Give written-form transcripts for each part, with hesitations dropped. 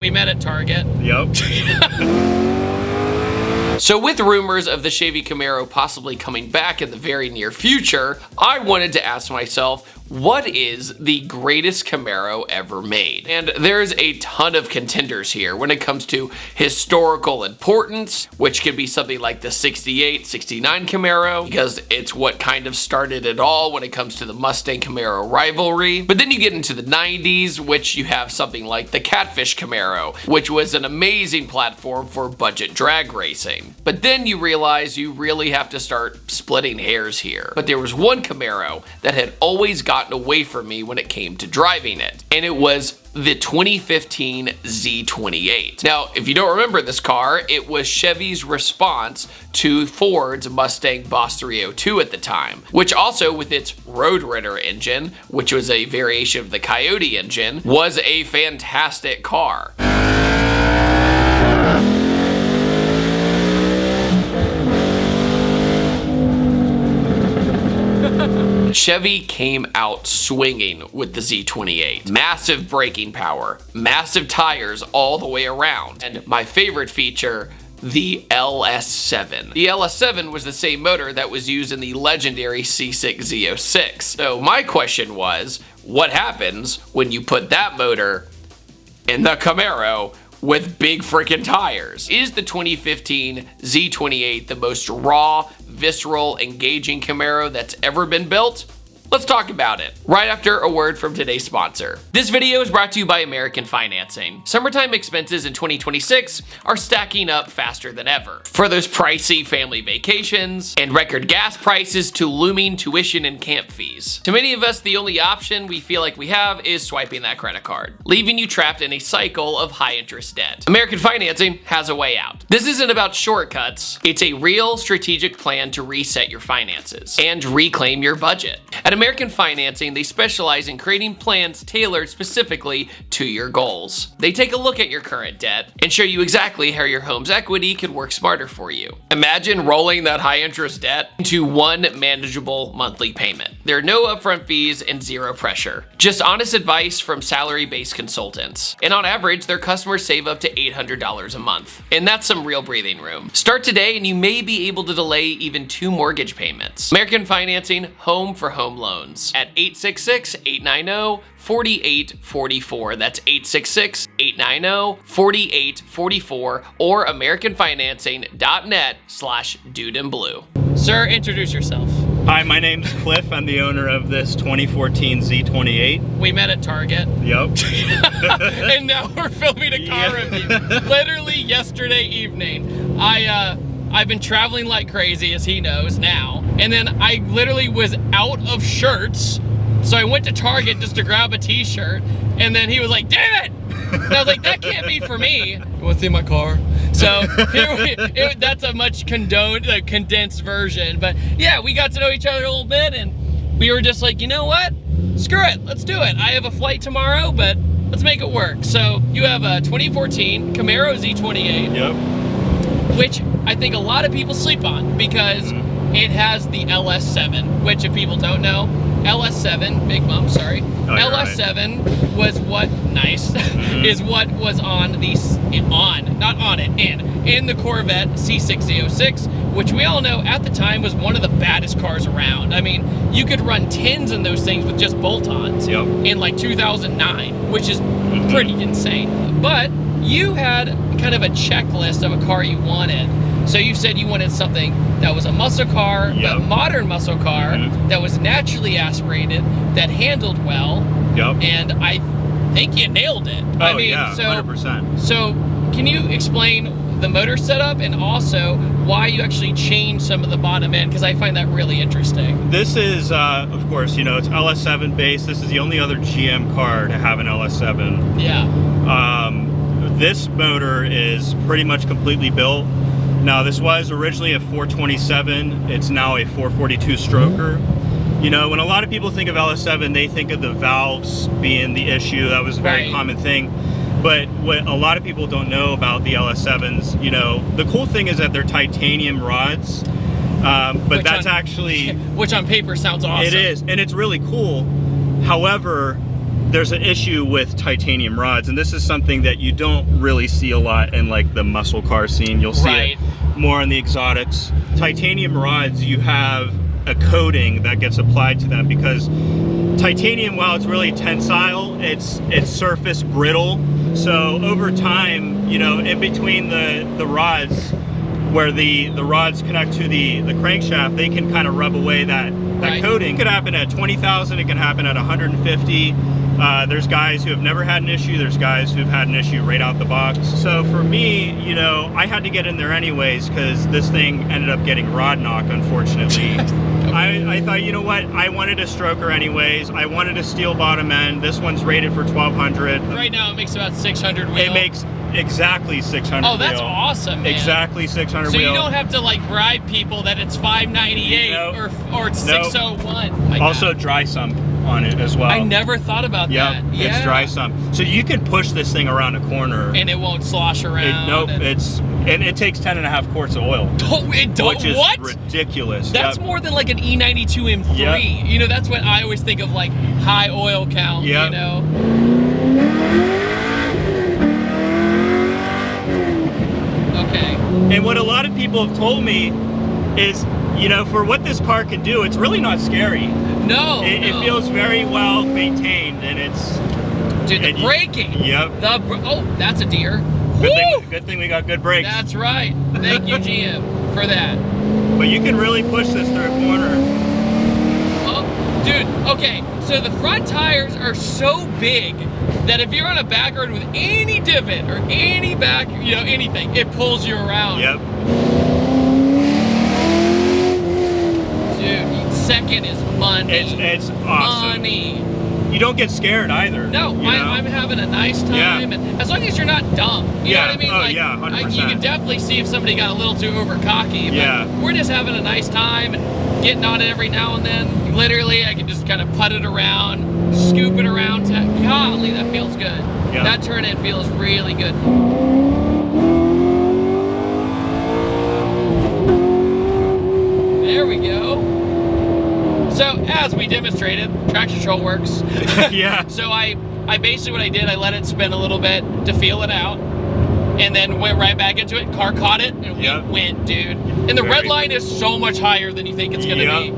We met at Target. Yep. So with rumors of the Chevy Camaro possibly coming back in the very near future, I wanted to ask myself, what is the greatest Camaro ever made? And there's a ton of contenders here when it comes to historical importance, which could be something like the 68, 69 Camaro, because it's what kind of started it all when it comes to the Mustang Camaro rivalry. But then you get into the 90s, which you have something like the Catfish Camaro, which was an amazing platform for budget drag racing. But then you realize you really have to start splitting hairs here. But there was one Camaro that had always gotten away from me when it came to driving it, and it was the 2015 Z28. Now, if you don't remember this car, it was Chevy's response to Ford's Mustang Boss 302 at the time, which also with its Roadrunner engine, which was a variation of the Coyote engine, was a fantastic car. Chevy came out swinging with the Z28. Massive braking power, massive tires all the way around, and my favorite feature, the LS7. The LS7 was the same motor that was used in the legendary C6 Z06. So my question was, what happens when you put that motor in the Camaro with big freaking tires? Is the 2015 Z28 the most raw, visceral, engaging Camaro that's ever been built? Let's talk about it right after a word from today's sponsor. This video is brought to you by American Financing. Summertime expenses in 2026 are stacking up faster than ever. For those pricey family vacations and record gas prices to looming tuition and camp fees. To many of us, the only option we feel like we have is swiping that credit card, leaving you trapped in a cycle of high interest debt. American Financing has a way out. This isn't about shortcuts. It's a real strategic plan to reset your finances and reclaim your budget. At American Financing, they specialize in creating plans tailored specifically to your goals. They take a look at your current debt and show you exactly how your home's equity could work smarter for you. Imagine rolling that high interest debt into one manageable monthly payment. There are no upfront fees and zero pressure. Just honest advice from salary-based consultants. And on average, their customers save up to $800 a month. And that's some real breathing room. Start today and you may be able to delay even 2 mortgage payments. American Financing, home for home loans. At 866-890-4844. That's 866-890-4844 or AmericanFinancing.net/DudeinBlue. Sir, introduce yourself. Hi, my name's Cliff. I'm the owner of this 2014 Z28. We met at Target. Yep. And now we're filming a car review. Literally yesterday evening. I've been traveling like crazy, as he knows now. And then I literally was out of shirts. So I went to Target just to grab a t-shirt. And then he was like, damn it! And I was like, that can't be for me. You want to see my car? So that's a much condensed version. But yeah, we got to know each other a little bit. And we were just like, you know what? Screw it. Let's do it. I have a flight tomorrow, but let's make it work. So you have a 2014 Camaro Z28. Yep. Which I think a lot of people sleep on because it has the LS7, which if people don't know, LS7, Big Mom, sorry. Oh, LS7 right. was what, nice, is what was on the, in the Corvette C6 Z06, which we all know at the time was one of the baddest cars around. I mean, you could run 10s in those things with just bolt-ons in like 2009, which is pretty insane. But you had kind of a checklist of a car you wanted. So you said you wanted something that was a muscle car, a modern muscle car, that was naturally aspirated, that handled well, and I think you nailed it. Oh, I mean, yeah, 100%. So can you explain the motor setup and also why you actually changed some of the bottom end? Because I find that really interesting. This is, of course, you know, it's LS7 based. This is the only other GM car to have an LS7. Yeah. This motor is pretty much completely built. Now, this was originally a 427. It's now a 442 stroker. You know, when a lot of people think of LS7, they think of the valves being the issue. That was a very common thing. But what a lot of people don't know about the LS7s, you know, the cool thing is that they're titanium rods. But that's actually... Which on paper sounds awesome. It is, and it's really cool. However, there's an issue with titanium rods, and this is something that you don't really see a lot in like the muscle car scene. You'll see it more in the exotics. Titanium rods, you have a coating that gets applied to them because titanium, while it's really tensile, it's surface brittle. So over time, you know, in between the rods, where the rods connect to the crankshaft, they can kind of rub away that coating. It could happen at 20,000, it can happen at 150. There's guys who have never had an issue, there's guys who've had an issue right out the box. So for me, you know, I had to get in there anyways because this thing ended up getting rod knock, unfortunately. I thought, you know what, I wanted a stroker anyways. I wanted a steel bottom end. This one's rated for 1200. Right now it makes about 600 wheel. It makes exactly 600 Oh, that's wheel. awesome, man. Exactly 600 so wheel. So you don't have to like bribe people that it's 598 or it's 601. My also God. Dry sump on it as well. I never thought about that. Yeah, it's dry sump. So you can push this thing around a corner. And it won't slosh around. And it takes 10.5 quarts of oil. Oh, it don't, which is what? ridiculous. That's more than like an E92 M3. Yep. You know, that's what I always think of, like high oil count, you know? Okay. And what a lot of people have told me is, you know, for what this car can do, it's really not scary. No. It feels very well maintained, and it's... Dude, the braking. Yep. Oh, that's a deer. Good thing we got good brakes. That's right. Thank you, GM, for that. But you can really push this through a corner. Oh, dude, okay. So the front tires are so big that if you're on a back road with any divot or any back, you know, anything, it pulls you around. Yep. Dude, second is money. It's awesome. Money. You don't get scared either. No, I'm having a nice time, and as long as you're not dumb, you know what I mean? Oh, like, yeah, 100%. You can definitely see if somebody got a little too over cocky. But we're just having a nice time and getting on it every now and then. Literally, I can just kind of put it around, scoop it around. Golly, that feels good. Yeah. That turn-in feels really good. There we go. So, as we demonstrated, traction control works. Yeah. So I basically, what I did, I let it spin a little bit to feel it out, and then went right back into it. Car caught it, and we went, dude. And the red line is so much higher than you think it's gonna be.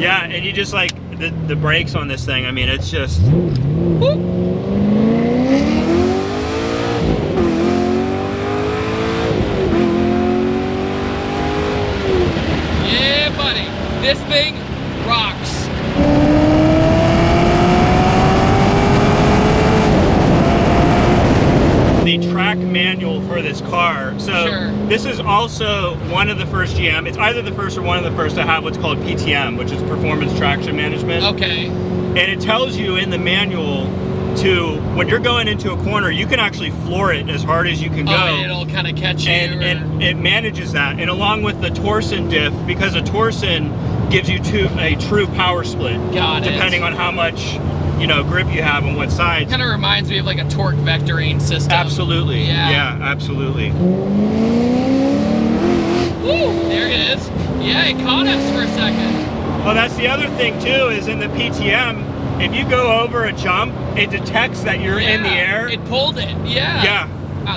Yeah, and you just like, the brakes on this thing, I mean, it's just... Whoop. This thing rocks. The track manual for this car. So this is also one of the first GM. It's either the first or one of the first to have what's called PTM, which is Performance Traction Management. Okay. And it tells you in the manual to, when you're going into a corner, you can actually floor it as hard as you can go. And it'll kind of catch you. And it manages that. And along with the torsion diff, because a torsion gives you a true power split. Depending on how much, you know, grip you have on what side. Kind of reminds me of like a torque vectoring system. Absolutely. Yeah, absolutely. Woo, there it is. Yeah, it caught us for a second. Well, that's the other thing too, is in the PTM, if you go over a jump, it detects that you're in the air. It pulled it, yeah.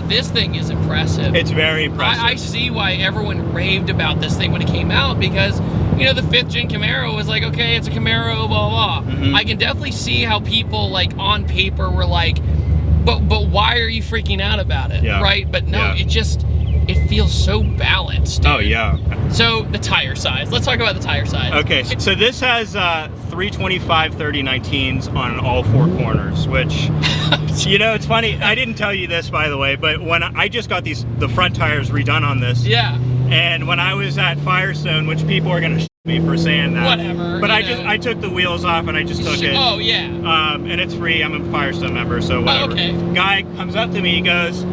This thing is impressive. It's very impressive. I see why everyone raved about this thing when it came out, because, you know, the 5th gen Camaro was like, okay, it's a Camaro, blah, blah. I can definitely see how people, like, on paper were like, but why are you freaking out about it, right? But no, it just, it feels so balanced, dude. Oh, yeah. So, the tire size. Let's talk about the tire size. Okay, so this has 325 3019s on all 4 corners, which, you know, it's funny. I didn't tell you this, by the way, but when I just got the front tires redone on this. Yeah. And when I was at Firestone, which people are going to me for saying that. Whatever. But I took the wheels off and I just took it. Oh, yeah. And it's free. I'm a Firestone member, so whatever. Oh, okay. Guy comes up to me, he goes,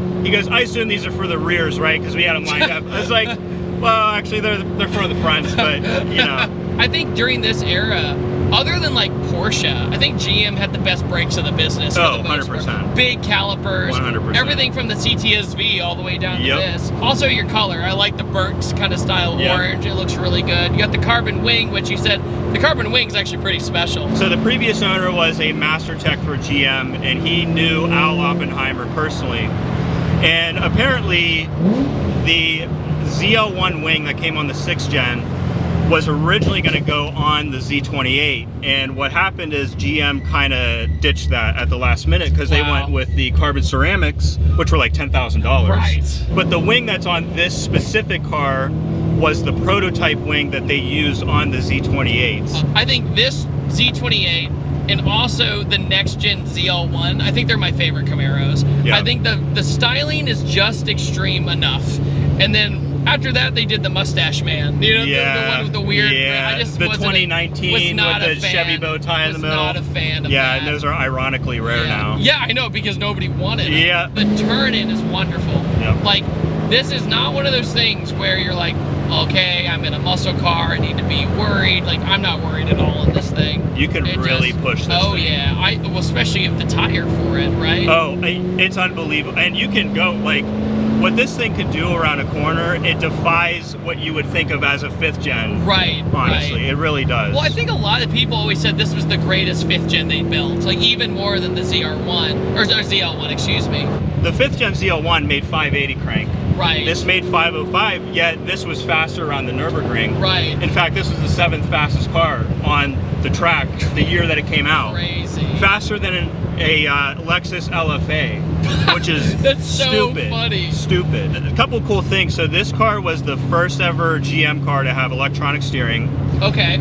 I assume these are for the rears, right? Because we had them lined up. I was like, well, actually, they're for the fronts, but, you know. I think during this era, other than like Porsche, I think GM had the best brakes of the business. For the most 100%. part. Big calipers. 100%. Everything from the CTSV all the way down to this. Also your color. I like the burnt kind of style orange. It looks really good. You got the carbon wing, which you said the carbon wing's actually pretty special. So the previous owner was a master tech for GM, and he knew Al Oppenheimer personally. And apparently, the ZL1 wing that came on the 6th gen was originally going to go on the Z28, and what happened is GM kind of ditched that at the last minute because they went with the carbon ceramics, which were like $10,000. Right. But the wing that's on this specific car was the prototype wing that they used on the Z28s. I think this Z28 and also the next gen ZL1, I think they're my favorite Camaros. Yeah. I think the styling is just extreme enough, and then after that, they did the Mustache Man. You know, the one with the weird. Yeah, I just the wasn't 2019 was not with the fan. Chevy bow tie in the middle. Was not a fan of yeah, that. and those are ironically rare now. Yeah, I know, because nobody wanted it. Yeah. The turn-in is wonderful. Yep. Like, this is not one of those things where you're like, okay, I'm in a muscle car, I need to be worried. Like, I'm not worried at all in this thing. You can really push this thing. Yeah. Well, especially if the tire for it, right? Oh, it's unbelievable. And you can go, like, what this thing can do around a corner, it defies what you would think of as a 5th gen. Right, honestly, it really does. Well, I think a lot of people always said this was the greatest 5th gen they built, like even more than the ZR1, or ZL1, excuse me. The 5th gen ZL1 made 580 crank. Right. This made 505, yet this was faster around the Nürburgring. Right. In fact, this was the 7th fastest car on the track the year that it came out. Crazy. Faster than a Lexus LFA, which is That's so stupid. funny. Stupid. A couple cool things. So this car was the first ever GM car to have electronic steering. Okay.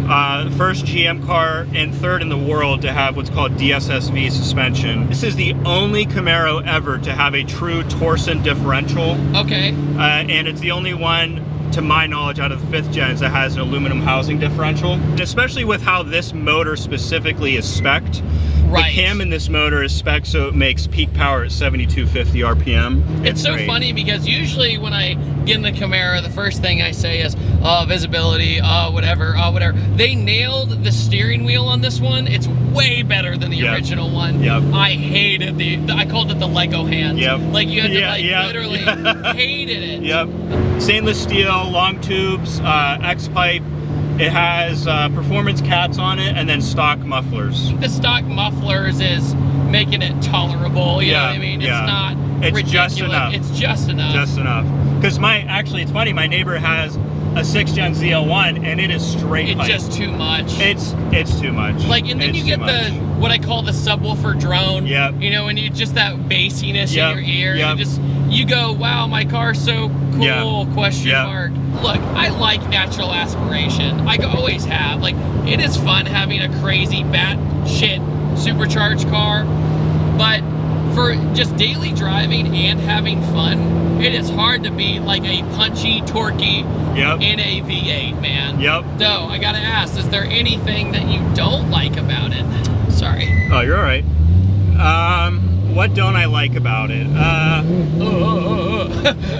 First GM car and third in the world to have what's called DSSV suspension. This is the only Camaro ever to have a true Torsen differential. Okay. And it's the only one, to my knowledge, out of the 5th gens that has an aluminum housing differential. And especially with how this motor specifically is spec'd. Right. The cam in this motor is spec'd so it makes peak power at 7250 RPM. It's so funny because usually when I get in the Camaro, the first thing I say is, oh, visibility, oh, whatever, oh, whatever. They nailed the steering wheel on this one. It's way better than the original one. Yep. I hated I called it the Lego hand. Yep. Like you had to literally hated it. Yep. Stainless steel, long tubes, X-pipe. It has performance caps on it and then stock mufflers. The stock mufflers is making it tolerable, you know what I mean? It's not ridiculous. Just enough. It's just enough. Just enough. Because actually it's funny, my neighbor has a 6th gen ZL1 and it is straight pipe. It's just too much. It's too much. Like, and then you get what I call the subwoofer drone. Yep. You know, and you just that bassiness in your ear. Yep. You go, wow, my car's so cool, question mark. Look, I like natural aspiration. I always have. Like, it is fun having a crazy batshit supercharged car, but for just daily driving and having fun, it is hard to be like a punchy, torquey in a V8, man. Yep. So, I gotta ask, is there anything that you don't like about it? Sorry. Oh, you're all right. What don't I like about it?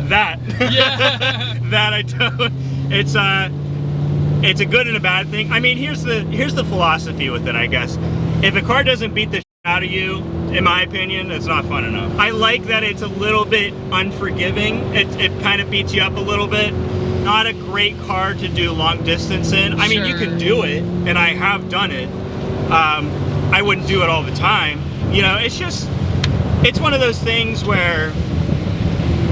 That. Yeah. That I don't. It's a good and a bad thing. I mean, here's the philosophy with it, I guess. If a car doesn't beat the shit out of you, in my opinion, it's not fun enough. I like that it's a little bit unforgiving. It kind of beats you up a little bit. Not a great car to do long distance in. I mean, you can do it, and I have done it. I wouldn't do it all the time. You know, it's one of those things where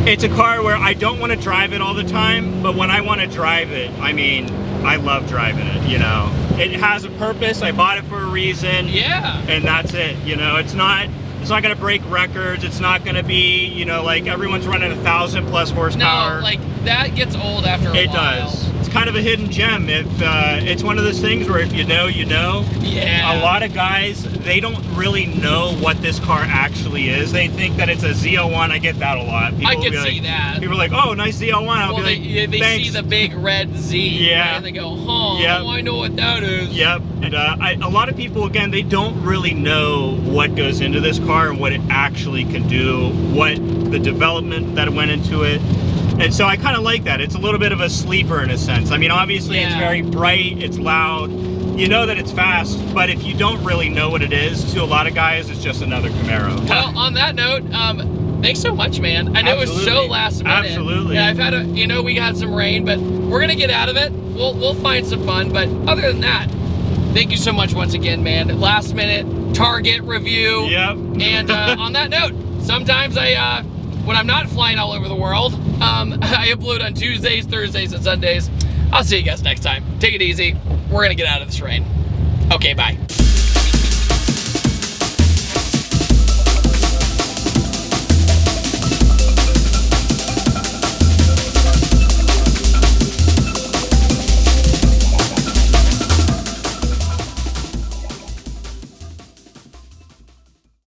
it's a car where I don't want to drive it all the time, but when I want to drive it, I mean, I love driving it, you know. It has a purpose, I bought it for a reason. Yeah. And that's it, you know. It's not gonna break records, it's not gonna be, you know, like everyone's running 1,000+ horsepower. No, like that gets old after a while. It does. It's kind of a hidden gem. It's one of those things where if you know, you know. Yeah. A lot of guys, they don't really know what this car actually is. They think that it's a Z01. I get that a lot. People I can see that. People are like, oh, nice Z01. I'll be like, they see the big red Z. Yeah. Right? And they go, oh, I know what that is. Yep. And a lot of people, again, they don't really know what goes into this car and what it actually can do, what the development that went into it. And so I kind of like that. It's a little bit of a sleeper in a sense. I mean, obviously it's very bright, it's loud, you know that it's fast, but if you don't really know what it is, to a lot of guys, it's just another Camaro. Well, on that note, thanks so much, man. I know it was so last minute. Absolutely. Yeah, I've had we had some rain, but we're gonna get out of it. We'll find some fun, but other than that, thank you so much once again, man. Last minute Target review. Yep. And on that note, sometimes when I'm not flying all over the world, I upload on Tuesdays, Thursdays, and Sundays. I'll see you guys next time. Take it easy. We're gonna get out of this rain. Okay, bye.